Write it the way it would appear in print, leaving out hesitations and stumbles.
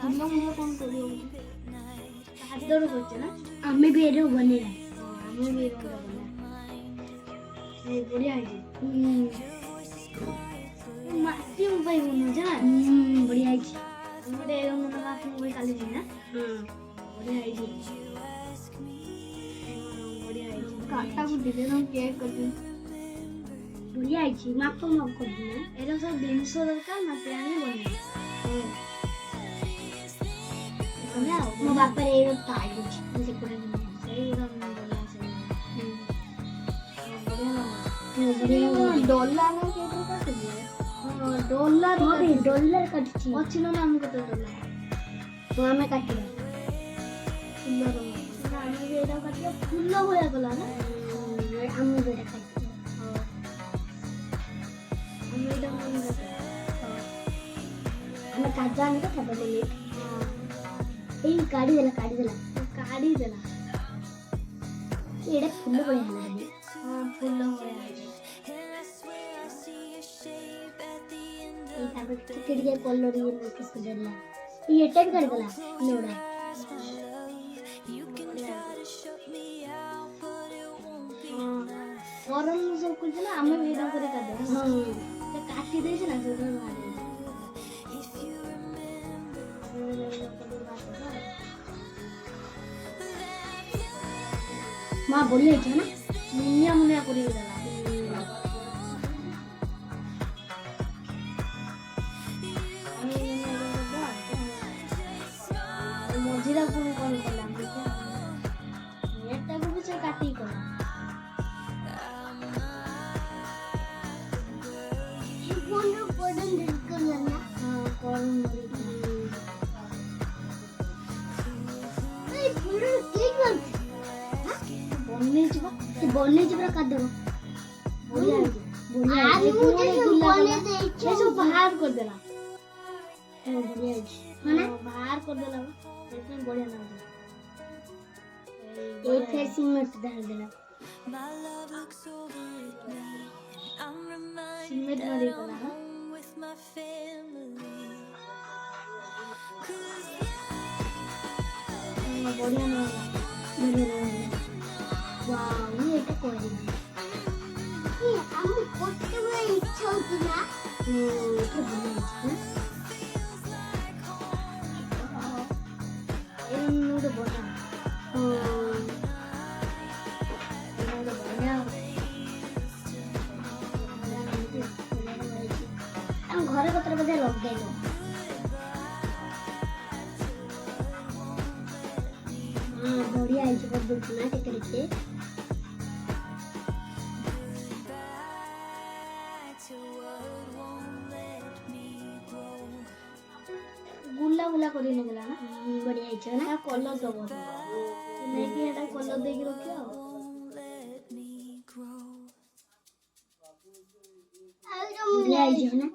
ଦିନ ମୁହଁ କ'ଣ କରିବ ଖାଦ୍ୟରୁ କରୁଛେ ନା ଆମେ ବି ଏଇଟା ବନେଇବା ଆମେ ବି ବଢ଼ିଆ ହେଇଛି ମାଟି ମୋ ପାଇଁ ବନଉଛେ ନା ବଢ଼ିଆ ହେଇଛି ଗୋଟେ ମାଟି ମୋ ପାଇଁ ଚାଲିଛି ନା ବଢ଼ିଆ ହେଇଛି ବଢ଼ିଆ ହେଇଛି କାଟାକୁ ଟିକେ କେକ୍ କରିବି ବଢ଼ିଆ ହେଇଛି ମାପ ମାପ କରିବି ନା ଏଇଟା ସବୁ ଜିନିଷ ଦରକାର ମାଟି ଆଣି ବନେଇବା ମୋ ବାପାରେ ଏଇ ଟାଇଟ୍ ଅଛି ସେଗୁଡ଼ା ସେଇଗୁଡ଼ା ଡଲାର ଡଲାର କାଟୁଛି ଅଛି ନା ଆମେ କେତେ ଡଲାର ଆମେ କାଟିବା ଫୁଲର ଆମେ ବି ଏଇଟା କାଟିବା ଫୁଲ ଭଳିଆ କଲା ନା ଆମେ ବି ଏଇଟା କାଟିବା ଆମେ ଏଇଟା ଆମେ କାଜୁ ଆଣି କଥା ବନେଇଲେ ଏଇ କାଢିଦେଲା ଏଇଟା ଫୁଲ ଭଳିଆ ହେଲାନି ଫୁଲ ଭଳିଆ ଏଇ ତାପରେ ଟିକେ ଟିକେ କଲର ଦେଲା ଏଇଟା ବି କାଢିଦେଲା ଫୁଲଗୁଡ଼ା ଗରମ ସବୁ କରୁଛି ନା ଆମେ ବି ଏଇଟା କରି କାଟିଦେବା ସେ କାଟି ଦେଇଛି ନା ସେଗୁଡ଼ା ମା ବଢ଼ିଆ ହେଇଛି ନା ମୁନିଆ କରିକି ଦେଲା ମଝିରେ ପୁଣି କ'ଣ କଲା ଏଟାକୁ ବି ସେ କାଟିକି କଲା ବନେଇଛି ପୁରା କାଟିଦେବ ସବୁ ବାହାର କରିଦେଲା ବଢ଼ିଆ ହେଇଛି ବାହାର କରିଦେଲା ସେଥିପାଇଁ ବଢ଼ିଆ ଲାଗୁଛି ଏଇଥିରେ ସିମେଣ୍ଟ ଢାଳିଦେଲା ସିମେଣ୍ଟ ମାରି କଲା ବଢ଼ିଆ ଏଇଟା କରିବି ଆମେ କେତେବେଳେ ଇଚ୍ଛା ହଉଛି ନା ଏଇଟା ଭଲ ହେଇଛି ଗୋଟେ ବଢ଼ିଆ ଆମ ଘର କତର ବୋଧେ ଲଗେଇବ ବଢ଼ିଆ ହେଇଛି କରିଦେଉଛି ନା ଟିକେ ଟିକେ ଗୁଲା କରି ନେଲା ନା ବଢ଼ିଆ ହେଇଛି ନା କଲର ଦବ ନେଇକି ଏଟା କଲର ଦେଇକି ରଖିବା ବଢ଼ିଆ ହେଇଛି ନା